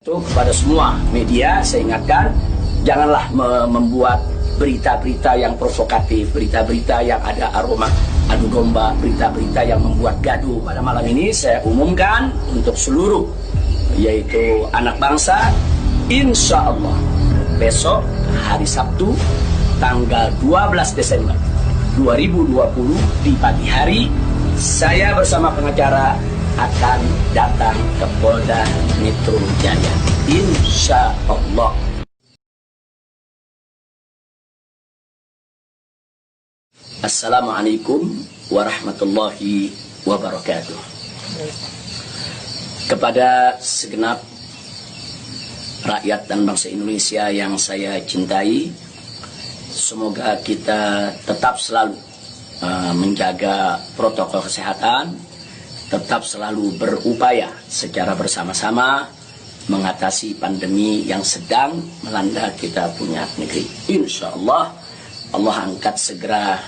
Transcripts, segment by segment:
Kepada semua media saya ingatkan, janganlah membuat berita-berita yang provokatif, berita-berita yang ada aroma adu domba, berita-berita yang membuat gaduh. Pada malam ini saya umumkan untuk seluruh, yaitu anak bangsa, insya Allah besok hari Sabtu tanggal 12 Desember 2020 di pagi hari, saya bersama pengacara akan datang ke Polda Metro Jaya, insya Allah. Assalamualaikum warahmatullahi wabarakatuh. Kepada segenap rakyat dan bangsa Indonesia yang saya cintai, semoga kita tetap selalu menjaga protokol kesehatan, tetap selalu berupaya secara bersama-sama mengatasi pandemi yang sedang melanda kita punya negeri. Insya Allah, Allah angkat segera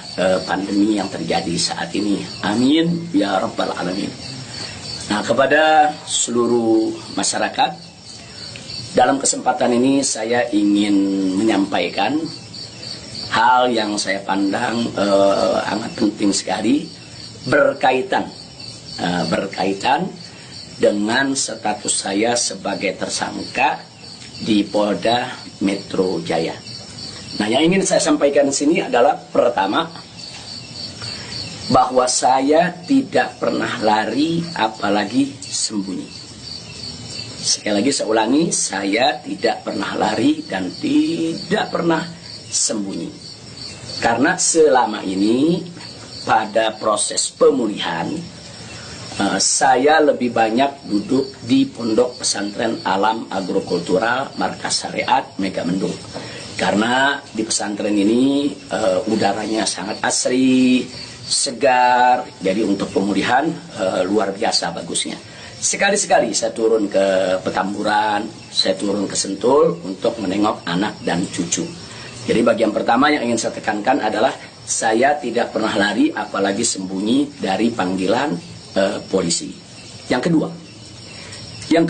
pandemi yang terjadi saat ini. Amin ya rabbal alamin. Nah, kepada seluruh masyarakat, dalam kesempatan ini saya ingin menyampaikan hal yang saya pandang sangat penting sekali berkaitan dengan status saya sebagai tersangka di Polda Metro Jaya. Nah, yang ingin saya sampaikan di sini adalah pertama, bahwa saya tidak pernah lari apalagi sembunyi. Sekali lagi saya ulangi, saya tidak pernah lari dan tidak pernah sembunyi. Karena selama ini pada proses pemulihan, saya lebih banyak duduk di Pondok Pesantren Alam Agrokultural Markas Syariat Megamendung. Karena di pesantren ini udaranya sangat asri, segar, jadi untuk pemulihan luar biasa bagusnya. Sekali-sekali saya turun ke Petamburan, saya turun ke Sentul untuk menengok anak dan cucu. Jadi bagian pertama yang ingin saya tekankan adalah saya tidak pernah lari apalagi sembunyi dari panggilan polisi. Yang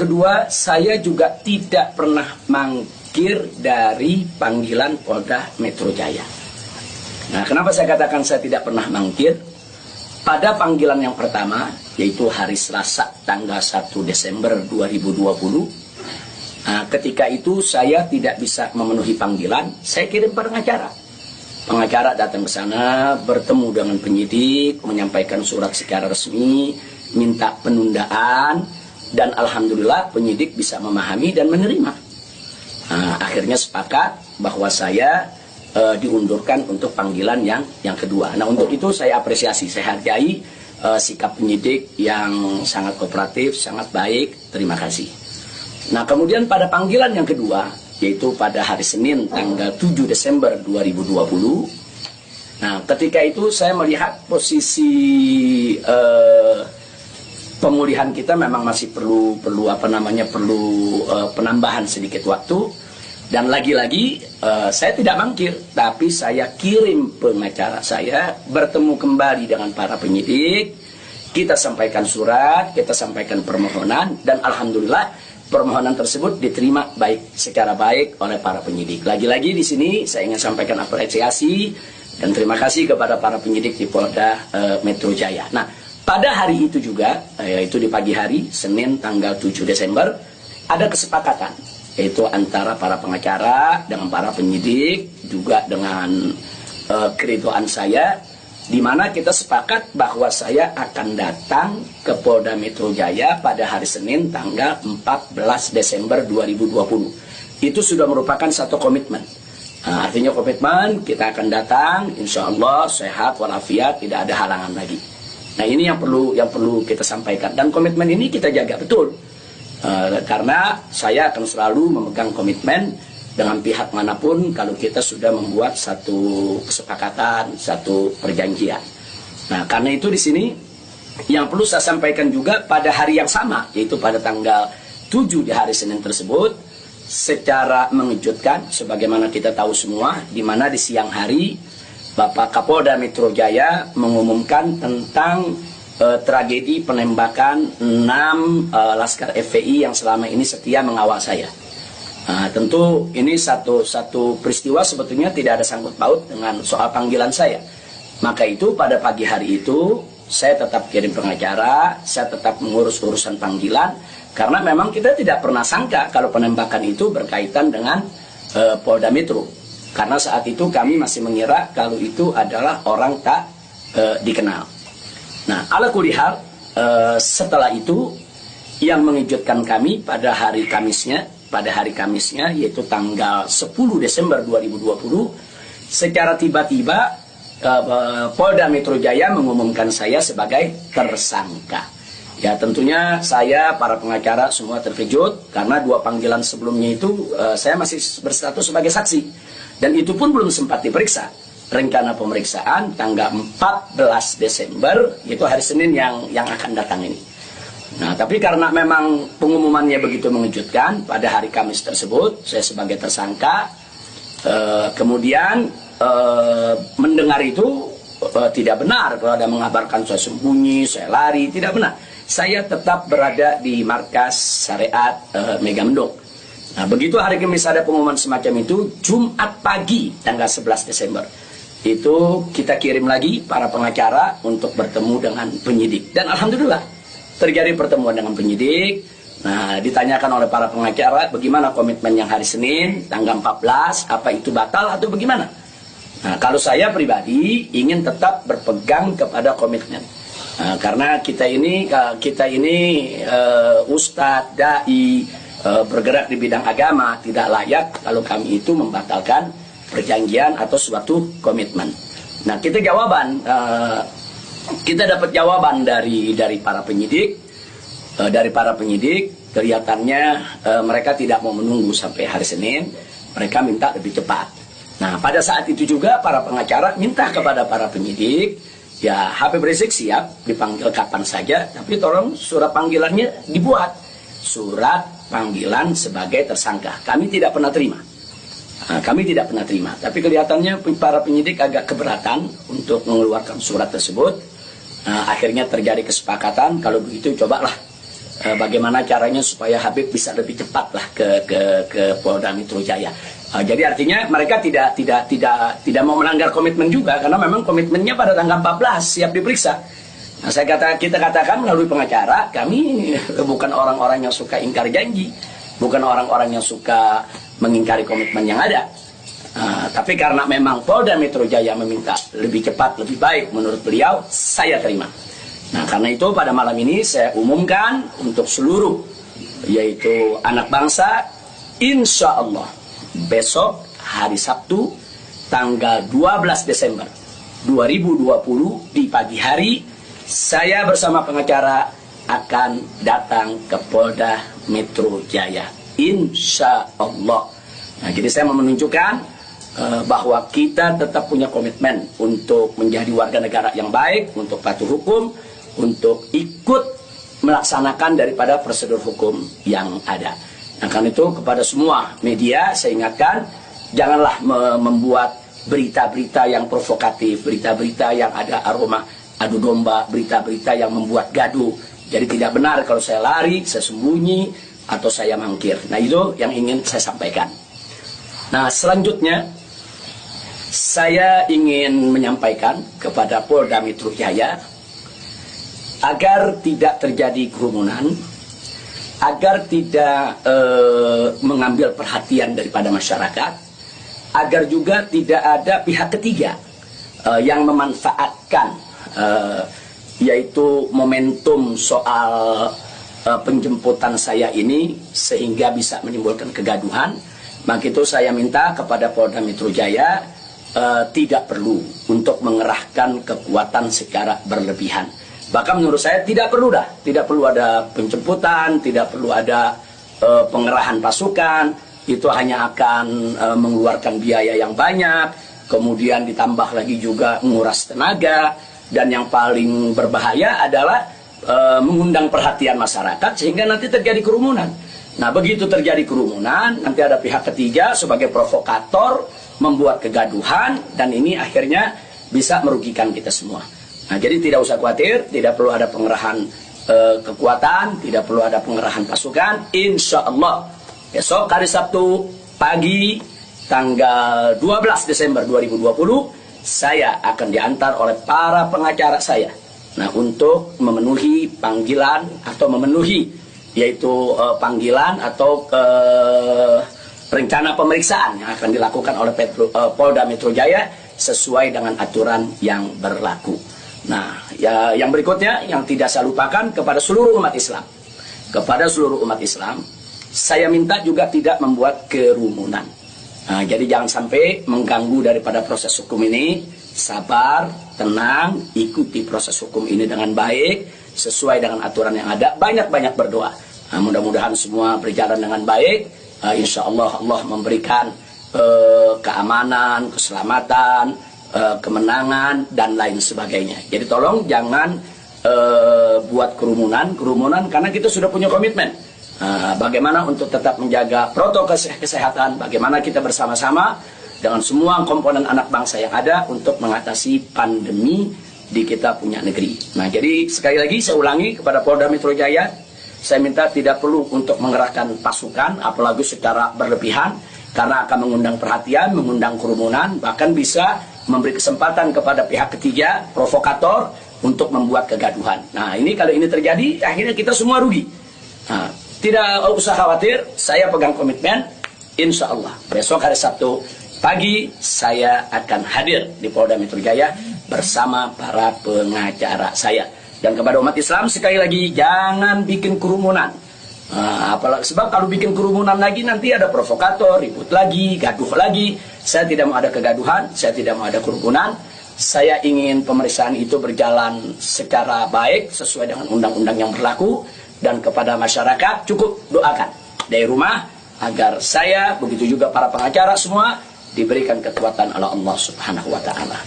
kedua, saya juga tidak pernah mangkir dari panggilan Polda Metro Jaya. Nah, kenapa saya katakan saya tidak pernah mangkir? Pada panggilan yang pertama, yaitu hari Selasa tanggal 1 Desember 2020, ketika itu saya tidak bisa memenuhi panggilan, saya kirim pengacara. Pengacara datang ke sana, bertemu dengan penyidik, menyampaikan surat secara resmi, minta penundaan, dan alhamdulillah penyidik bisa memahami dan menerima. Akhirnya sepakat bahwa saya diundurkan untuk panggilan yang kedua. Nah, untuk itu saya apresiasi, saya hargai sikap penyidik yang sangat kooperatif, sangat baik, terima kasih. Nah, kemudian pada panggilan yang kedua, yaitu pada hari Senin tanggal 7 Desember 2020. Nah, ketika itu saya melihat posisi pemulihan kita memang masih perlu penambahan sedikit waktu. Dan lagi-lagi saya tidak mangkir, tapi saya kirim pengacara saya bertemu kembali dengan para penyidik. Kita sampaikan surat, kita sampaikan permohonan, dan alhamdulillah permohonan tersebut diterima secara baik oleh para penyidik. Lagi-lagi di sini saya ingin sampaikan apresiasi dan terima kasih kepada para penyidik di Polda Metro Jaya. Nah, pada hari itu juga, yaitu di pagi hari, Senin tanggal 7 Desember, ada kesepakatan, yaitu antara para pengacara dengan para penyidik, juga dengan keriduan saya, di mana kita sepakat bahwa saya akan datang ke Polda Metro Jaya pada hari Senin tanggal 14 Desember 2020. Itu sudah merupakan satu komitmen. Artinya komitmen, kita akan datang, insya Allah sehat walafiat, tidak ada halangan lagi. Nah, ini yang perlu kita sampaikan, dan komitmen ini kita jaga betul. Karena saya akan selalu memegang komitmen dengan pihak manapun kalau kita sudah membuat satu kesepakatan, satu perjanjian. Nah, karena itu di sini yang perlu saya sampaikan juga pada hari yang sama, yaitu pada tanggal 7 di hari Senin tersebut, secara mengejutkan, sebagaimana kita tahu semua, di mana di siang hari Bapak Kapolda Metro Jaya mengumumkan tentang tragedi penembakan 6 Laskar FPI yang selama ini setia mengawal saya. Tentu ini satu peristiwa sebetulnya tidak ada sangkut paut dengan soal panggilan saya. Maka itu pada pagi hari itu saya tetap kirim pengacara, saya tetap mengurus urusan panggilan, karena memang kita tidak pernah sangka kalau penembakan itu berkaitan dengan Polda Metro. Karena saat itu kami masih mengira kalau itu adalah orang tak dikenal. Nah, ala kulihal, setelah itu yang mengejutkan kami pada hari Kamisnya, yaitu tanggal 10 Desember 2020, secara tiba-tiba Polda Metro Jaya mengumumkan saya sebagai tersangka. Ya, tentunya saya, para pengacara semua terkejut karena 2 panggilan sebelumnya itu saya masih berstatus sebagai saksi, dan itu pun belum sempat diperiksa. Rencana pemeriksaan tanggal 14 Desember, itu hari Senin yang akan datang ini. Nah, tapi karena memang pengumumannya begitu mengejutkan, pada hari Kamis tersebut saya sebagai tersangka, kemudian mendengar itu tidak benar kalau ada mengabarkan saya sembunyi, saya lari, tidak benar. Saya tetap berada di markas syariat Megamendung. Nah, begitu hari Kamis ada pengumuman semacam itu, Jumat pagi tanggal 11 Desember itu kita kirim lagi para pengacara untuk bertemu dengan penyidik, dan alhamdulillah terjadi pertemuan dengan penyidik. Nah, ditanyakan oleh para pengacara bagaimana komitmen yang hari Senin tanggal 14, apa itu batal atau bagaimana. Nah, kalau saya pribadi ingin tetap berpegang kepada komitmen, karena kita ini ustadz, dai, bergerak di bidang agama, tidak layak kalau kami itu membatalkan perjanjian atau suatu komitmen. Nah, kita dapat jawaban dari para penyidik. Kelihatannya mereka tidak mau menunggu sampai hari Senin, mereka minta lebih cepat. Nah, pada saat itu juga para pengacara minta kepada para penyidik, ya Habib Rizik siap dipanggil kapan saja, tapi tolong surat panggilannya dibuat, surat panggilan sebagai tersangka. Kami tidak pernah terima. Tapi kelihatannya para penyidik agak keberatan untuk mengeluarkan surat tersebut. Akhirnya terjadi kesepakatan, kalau begitu cobalah bagaimana caranya supaya Habib bisa lebih cepat lah ke Polda Metro Jaya. Jadi artinya mereka tidak mau melanggar komitmen juga, karena memang komitmennya pada tanggal 14 siap diperiksa. Nah, kita katakan melalui pengacara, kami bukan orang-orang yang suka ingkar janji, bukan orang-orang yang suka mengingkari komitmen yang ada. Tapi karena memang Polda Metro Jaya meminta lebih cepat, lebih baik menurut beliau, saya terima. Nah, karena itu pada malam ini saya umumkan untuk seluruh, yaitu anak bangsa, insya Allah besok hari Sabtu tanggal 12 Desember 2020 di pagi hari, saya bersama pengacara akan datang ke Polda Metro Jaya, insya Allah. Nah, jadi saya mau menunjukkan bahwa kita tetap punya komitmen untuk menjadi warga negara yang baik, untuk patuh hukum, untuk ikut melaksanakan daripada prosedur hukum yang ada. Nah, karena itu kepada semua media saya ingatkan, janganlah membuat berita-berita yang provokatif, berita-berita yang ada aroma adu domba, berita-berita yang membuat gaduh. Jadi tidak benar kalau saya lari, saya sembunyi, atau saya mangkir. Nah, itu yang ingin saya sampaikan. Nah, selanjutnya saya ingin menyampaikan kepada Polda Metro Jaya agar tidak terjadi kerumunan, agar tidak mengambil perhatian daripada masyarakat, agar juga tidak ada pihak ketiga yang memanfaatkan yaitu momentum soal penjemputan saya ini sehingga bisa menimbulkan kegaduhan. Maka itu saya minta kepada Polda Metro Jaya tidak perlu untuk mengerahkan kekuatan secara berlebihan. Bahkan menurut saya tidak perlu ada penjemputan, tidak perlu ada pengerahan pasukan. Itu hanya akan mengeluarkan biaya yang banyak, kemudian ditambah lagi juga menguras tenaga, dan yang paling berbahaya adalah mengundang perhatian masyarakat sehingga nanti terjadi kerumunan. Nah, begitu terjadi kerumunan, nanti ada pihak ketiga sebagai provokator membuat kegaduhan, dan ini akhirnya bisa merugikan kita semua. Nah, jadi tidak usah khawatir, tidak perlu ada pengerahan kekuatan, tidak perlu ada pengerahan pasukan. Insya Allah besok hari Sabtu pagi tanggal 12 Desember 2020 saya akan diantar oleh para pengacara saya. Nah, untuk memenuhi panggilan atau memenuhi yaitu panggilan atau rencana pemeriksaan yang akan dilakukan oleh Polda Metro Jaya sesuai dengan aturan yang berlaku. Nah, ya, yang berikutnya yang tidak saya lupakan kepada seluruh umat Islam. Kepada seluruh umat Islam, saya minta juga tidak membuat kerumunan. Nah, jadi jangan sampai mengganggu daripada proses hukum ini. Sabar, tenang, ikuti proses hukum ini dengan baik, sesuai dengan aturan yang ada. Banyak-banyak berdoa. Nah, mudah-mudahan semua berjalan dengan baik. Insya Allah Allah memberikan keamanan, keselamatan, kemenangan dan lain sebagainya. Jadi tolong jangan buat kerumunan karena kita sudah punya komitmen. Bagaimana untuk tetap menjaga protokol kesehatan, bagaimana kita bersama-sama dengan semua komponen anak bangsa yang ada untuk mengatasi pandemi di kita punya negeri. Nah, jadi sekali lagi saya ulangi kepada Polda Metro Jaya, saya minta tidak perlu untuk mengerahkan pasukan, apalagi secara berlebihan, karena akan mengundang perhatian, mengundang kerumunan, bahkan bisa memberi kesempatan kepada pihak ketiga, provokator, untuk membuat kegaduhan. Nah, ini kalau ini terjadi, akhirnya kita semua rugi. Nah, tidak usah khawatir, saya pegang komitmen, insya Allah. Besok hari Sabtu pagi, saya akan hadir di Polda Metro Jaya bersama para pengacara saya. Dan kepada umat Islam, sekali lagi, jangan bikin kerumunan. Apalagi sebab kalau bikin kerumunan lagi nanti ada provokator, ribut lagi, gaduh lagi. Saya tidak mau ada kegaduhan, saya tidak mau ada kerumunan. Saya ingin pemeriksaan itu berjalan secara baik sesuai dengan undang-undang yang berlaku, dan kepada masyarakat cukup doakan dari rumah agar saya, begitu juga para pengacara semua diberikan kekuatan oleh Allah Subhanahu wa taala.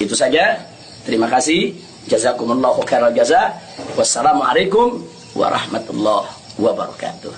Itu saja. Terima kasih. Jazakumullahu khairal jaza. Wassalamualaikum warahmatullahi wabarakatuh.